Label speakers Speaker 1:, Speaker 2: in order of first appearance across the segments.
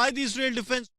Speaker 1: by the Israel Defense.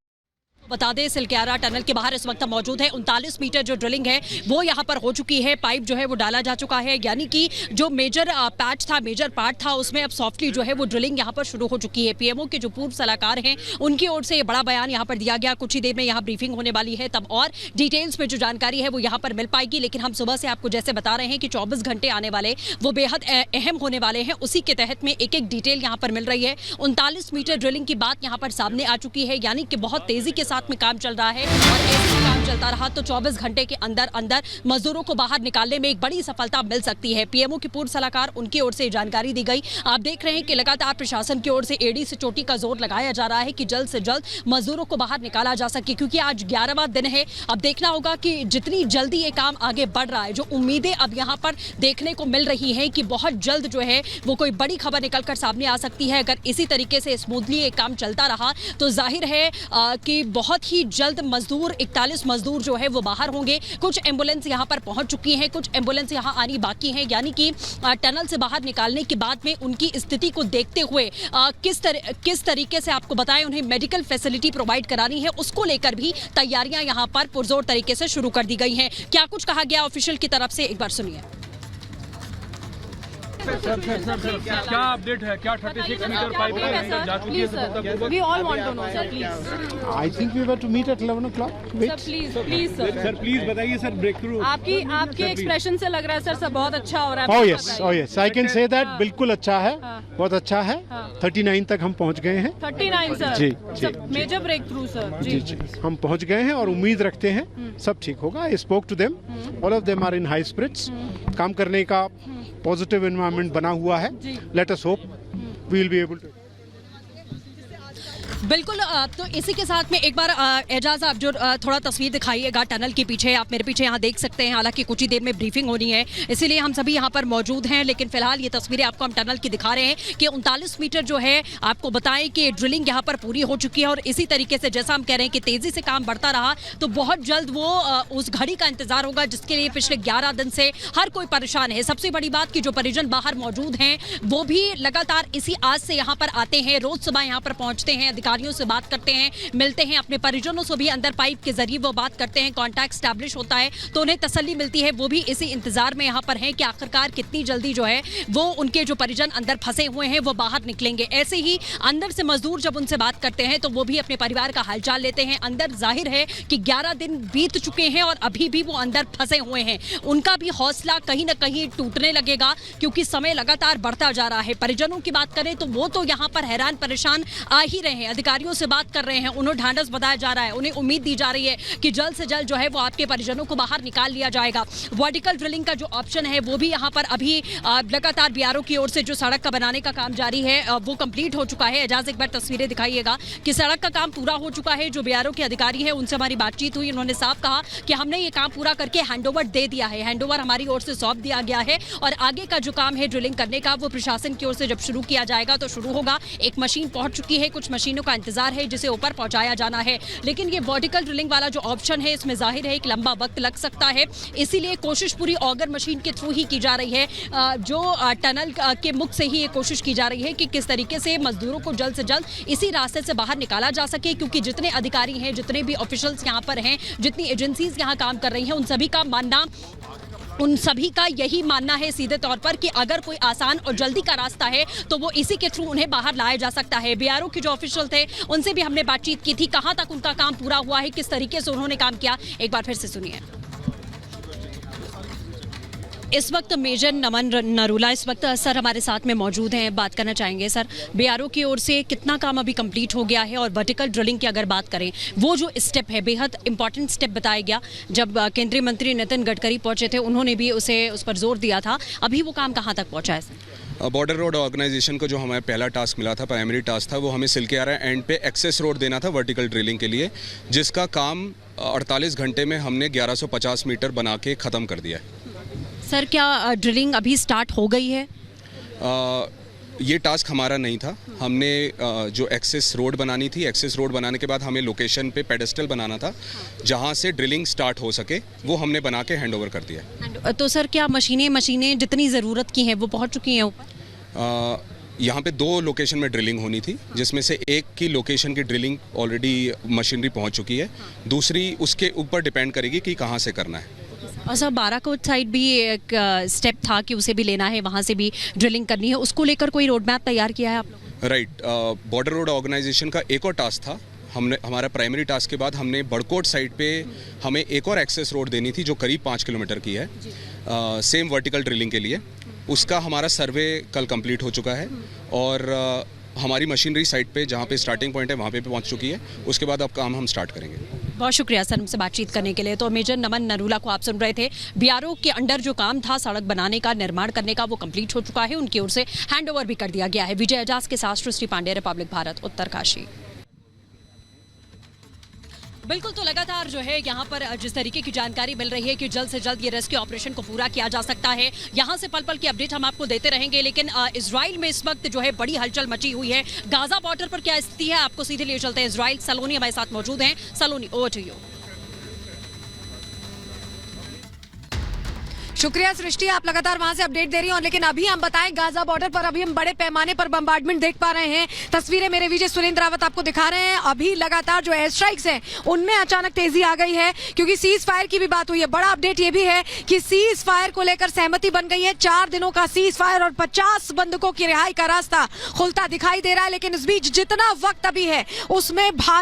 Speaker 2: बता दें Silkyara tunnel के बाहर इस वक्त हम मौजूद है। 39 मीटर जो ड्रिलिंग है वो यहाँ पर हो चुकी है। पाइप जो है वो डाला जा चुका है, यानी कि जो मेजर पैच था, मेजर पार्ट था, उसमें अब सॉफ्टली जो है वो ड्रिलिंग यहाँ पर शुरू हो चुकी है। पीएमओ के जो पूर्व सलाहकार हैं उनकी ओर से ये बड़ा बयान यहाँ पर दिया गया। कुछ ही देर में यहाँ ब्रीफिंग होने वाली है, तब और डिटेल्स में जो जानकारी है वो यहाँ पर मिल पाएगी। लेकिन हम सुबह से आपको जैसे बता रहे हैं कि 24 घंटे आने वाले वो बेहद अहम होने वाले हैं, उसी के तहत में एक एक डिटेल यहाँ पर मिल रही है। 39 मीटर ड्रिलिंग की बात यहाँ पर सामने आ चुकी है, यानी कि बहुत तेजी के साथ में काम चल रहा है और ऐसे काम चलता रहा तो 24 घंटे के अंदर अंदर मजदूरों को बाहर निकालने में एक बड़ी सफलता मिल सकती है। पीएमओ की पूर्व सलाहकार उनकी ओर से जानकारी दी गई। आप देख रहे हैं कि लगातार प्रशासन की ओर से एड़ी से चोटी का जोर लगाया जा रहा है कि जल्द से जल्द मजदूरों को बाहर निकाला जा सके, क्योंकि आज 11वां दिन है। अब देखना होगा कि जितनी जल्दी ये काम आगे बढ़ रहा है, जो उम्मीदें अब यहाँ पर देखने को मिल रही हैं कि बहुत जल्द जो है वो कोई बड़ी खबर निकलकर सामने आ सकती है। अगर इसी तरीके से स्मूथली ये काम चलता रहा तो जाहिर है कि बहुत ही जल्द मजदूर 41 मजदूर जो है वो बाहर होंगे। कुछ एम्बुलेंस यहाँ पर पहुंच चुकी हैं, कुछ एम्बुलेंस यहाँ आनी बाकी हैं, यानी कि टनल से बाहर निकालने के बाद में उनकी स्थिति को देखते हुए किस तरीके से आपको बताएं उन्हें मेडिकल फैसिलिटी प्रोवाइड करानी है, उसको लेकर भी तैयारियां यहाँ पर पुरजोर तरीके से शुरू कर दी गई हैं। क्या कुछ कहा गया ऑफिशियल की तरफ से, एक बार सुनिए।
Speaker 3: सर क्या अपडेट है? क्या 36 मीटर पाइपलाइन जा चुकी है?
Speaker 4: We all want to know, sir, please.
Speaker 5: I think we were to meet at 11 o'clock. Wait.
Speaker 4: Sir, please, sir.
Speaker 3: Sir please बताइए सर, ब्रेक थ्रू
Speaker 4: आपके एक्सप्रेशन से लग रहा है सर सब बहुत अच्छा हो रहा है।
Speaker 5: Oh yes, I can say that. बिल्कुल अच्छा है, बहुत अच्छा है। 39 तक हम पहुंच गए हैं।
Speaker 4: 39 सर।
Speaker 5: जी।
Speaker 4: Major breakthrough sir.
Speaker 5: जी हम पहुंच गए हैं और उम्मीद रखते हैं सब ठीक होगा। I spoke to them. All of them are in high spirits. काम करने का पॉजिटिव एनवायरनमेंट बना हुआ है। Let us hope we will be able to.
Speaker 2: बिल्कुल, तो इसी के साथ में एक बार एजाज आप जो थोड़ा तस्वीर दिखाइएगा टनल के पीछे, आप मेरे पीछे यहाँ देख सकते हैं। हालांकि कुछ ही देर में ब्रीफिंग होनी है, इसीलिए हम सभी यहाँ पर मौजूद हैं, लेकिन फिलहाल ये तस्वीरें आपको हम टनल की दिखा रहे हैं कि 39 मीटर जो है आपको बताएं कि ड्रिलिंग यहाँ पर पूरी हो चुकी है। और इसी तरीके से जैसा हम कह रहे हैं कि तेजी से काम बढ़ता रहा तो बहुत जल्द वो उस घड़ी का इंतजार होगा जिसके लिए पिछले 11 दिन से हर कोई परेशान है। सबसे बड़ी बात कि जो परिजन बाहर मौजूद हैं वो भी लगातार इसी आस से यहाँ पर आते हैं, रोज सुबह यहाँ पर पहुँचते हैं, अधिकारियों से बात करते हैं, मिलते हैं, अपने परिजनों से भी अंदर पाइप के जरिए वो बात करते हैं, कांटेक्ट स्टैब्लिश होता है तो उन्हें तसल्ली मिलती है। वो भी इसी इंतजार में यहाँ पर हैं कि आखिरकार कितनी जल्दी जो है वो उनके जो परिजन अंदर फंसे हुए हैं वो बाहर निकलेंगे। ऐसे ही अंदर से मजदूर जब उनसे बात करते हैं तो वो भी अपने परिवार का हालचाल लेते हैं। अंदर जाहिर है कि 11 दिन बीत चुके हैं और अभी भी वो अंदर फंसे हुए हैं। उनका भी हौसला कहीं ना कहीं टूटने लगेगा, क्योंकि समय लगातार बढ़ता जा रहा है। परिजनों की बात करें तो वो तो यहाँ पर हैरान परेशान आ ही रहे हैं, अधिकारियों से बात कर रहे हैं, उन्हें ढांढस बताया जा रहा है, उन्हें उम्मीद दी जा रही है कि जल्द से जल्द जो है वो आपके परिजनों को बाहर निकाल लिया जाएगा। वर्टिकल ड्रिलिंग का जो ऑप्शन है वो भी यहाँ पर अभी लगातार बीआरओ की ओर से जो सड़क का बनाने का काम जारी है वो कंप्लीट हो चुका है। एजाज एक बार तस्वीरें दिखाइएगा कि सड़क का काम पूरा हो चुका है। जो बीआरओ के अधिकारी है उनसे हमारी बातचीत हुई, उन्होंने साफ कहा कि हमने ये काम पूरा करके हैंडओवर दे दिया है, हैंडओवर हमारी ओर से सौंप दिया गया है और आगे का जो काम है ड्रिलिंग करने का वो प्रशासन की ओर से जब शुरू किया जाएगा तो शुरू होगा। एक मशीन पहुंच चुकी है, कुछ मशीनों का इंतजार है जिसे ऊपर पहुंचाया जाना है, लेकिन ये वर्टिकल ड्रिलिंग वाला जो ऑप्शन है इसमें जाहिर है एक लंबा वक्त लग सकता है, इसीलिए कोशिश पूरी ऑगर मशीन के थ्रू ही की जा रही है। जो टनल के मुख से ही ये कोशिश की जा रही है कि किस तरीके से मजदूरों को जल्द से जल्द इसी रास्ते से बाहर निकाला जा सके, क्योंकि जितने अधिकारी हैं, जितने भी ऑफिशियल्स यहाँ पर हैं, जितनी एजेंसीज यहाँ काम कर रही हैं, उन सभी का यही मानना है सीधे तौर पर कि अगर कोई आसान और जल्दी का रास्ता है तो वो इसी के थ्रू उन्हें बाहर लाया जा सकता है। बीआरओ के जो ऑफिशियल थे उनसे भी हमने बातचीत की थी, कहां तक उनका काम पूरा हुआ है, किस तरीके से उन्होंने काम किया, एक बार फिर से सुनिए। इस वक्त मेजर नमन नरूला इस वक्त सर हमारे साथ में मौजूद हैं, बात करना चाहेंगे। सर, बीआरओ की ओर से कितना काम अभी कंप्लीट हो गया है और वर्टिकल ड्रिलिंग की अगर बात करें, वो जो स्टेप है बेहद इंपॉर्टेंट स्टेप बताया गया, जब केंद्रीय मंत्री नितिन गडकरी पहुंचे थे उन्होंने भी उस पर जोर दिया था, अभी वो काम कहाँ तक पहुँचा है?
Speaker 6: बॉर्डर रोड ऑर्गेनाइजेशन को जो हमें पहला टास्क मिला था, प्राइमरी टास्क था, वो हमें सिलक्यारा एंड पे एक्सेस रोड देना था वर्टिकल ड्रिलिंग के लिए, जिसका काम 48 घंटे में हमने 1150 मीटर बना के ख़त्म कर दिया है।
Speaker 2: सर, क्या ड्रिलिंग अभी स्टार्ट हो गई है?
Speaker 6: ये टास्क हमारा नहीं था, हमने जो एक्सेस रोड बनानी थी, एक्सेस रोड बनाने के बाद हमें लोकेशन पे पेडेस्टल बनाना था जहां से ड्रिलिंग स्टार्ट हो सके, वो हमने बना के हैंडओवर कर दिया।
Speaker 2: तो सर, क्या मशीनें जितनी ज़रूरत की हैं वो पहुंच चुकी हैं ऊपर?
Speaker 6: यहाँ पे 2 लोकेशन में ड्रिलिंग होनी थी, जिसमें से एक की लोकेशन की ड्रिलिंग ऑलरेडी मशीनरी पहुँच चुकी है, दूसरी उसके ऊपर डिपेंड करेगी कि कहाँ से करना है।
Speaker 2: और सर बाराकोट साइड भी एक स्टेप था कि उसे भी लेना है, वहाँ से भी ड्रिलिंग करनी है, उसको लेकर कोई रोड मैप तैयार किया है आप लोगों?
Speaker 6: राइट, बॉर्डर रोड ऑर्गेनाइजेशन का एक और टास्क था। हमने हमारा प्राइमरी टास्क के बाद हमने बड़कोट साइड पे हमें एक और एक्सेस रोड देनी थी जो करीब 5 किलोमीटर की है, सेम वर्टिकल ड्रिलिंग के लिए। उसका हमारा सर्वे कल कंप्लीट हो चुका है और हमारी मशीनरी साइट पे जहाँ पे स्टार्टिंग पॉइंट है वहाँ पे पहुँच चुकी है। उसके बाद अब काम हम स्टार्ट करेंगे।
Speaker 2: बहुत शुक्रिया सर हमसे बातचीत करने के लिए। तो मेजर नमन नरूला को आप सुन रहे थे। बीआरओ के अंडर जो काम था सड़क बनाने का, निर्माण करने का, वो कंप्लीट हो चुका है, उनकी ओर से हैंडओवर भी कर दिया गया है। विजय एजाज के साथ सृष्टि पांडे, रिपब्लिक भारत, उत्तरकाशी। बिल्कुल, तो लगातार जो है यहाँ पर जिस तरीके की जानकारी मिल रही है कि जल्द से जल्द ये रेस्क्यू ऑपरेशन को पूरा किया जा सकता है, यहाँ से पल पल की अपडेट हम आपको देते रहेंगे। लेकिन इजराइल में इस वक्त जो है बड़ी हलचल मची हुई है। गाजा बॉर्डर पर क्या स्थिति है, आपको सीधे लिए चलते हैं इजराइल। सलोनी हमारे साथ मौजूद हैं। सलोनी, ओवर टू यू।
Speaker 1: शुक्रिया सृष्टि, आप लगातार वहां से अपडेट दे रही हो। लेकिन अभी हम बताएं, गाजा बॉर्डर पर अभी हम बड़े पैमाने पर बम्बार्डमेंट देख पा रहे हैं। तस्वीरें मेरे विजय सुरेंद्र रावत आपको दिखा रहे हैं। अभी लगातार जो एयर स्ट्राइक्स हैं उनमें अचानक तेजी आ गई है, क्योंकि सीज फायर की भी बात हुई है। बड़ा अपडेट ये भी है कि सीज फायर को लेकर सहमति बन गई है। 4 दिनों का सीज फायर और 50 बंधकों की रिहाई का रास्ता खुलता दिखाई दे रहा है। लेकिन इस बीच जितना वक्त अभी है उसमें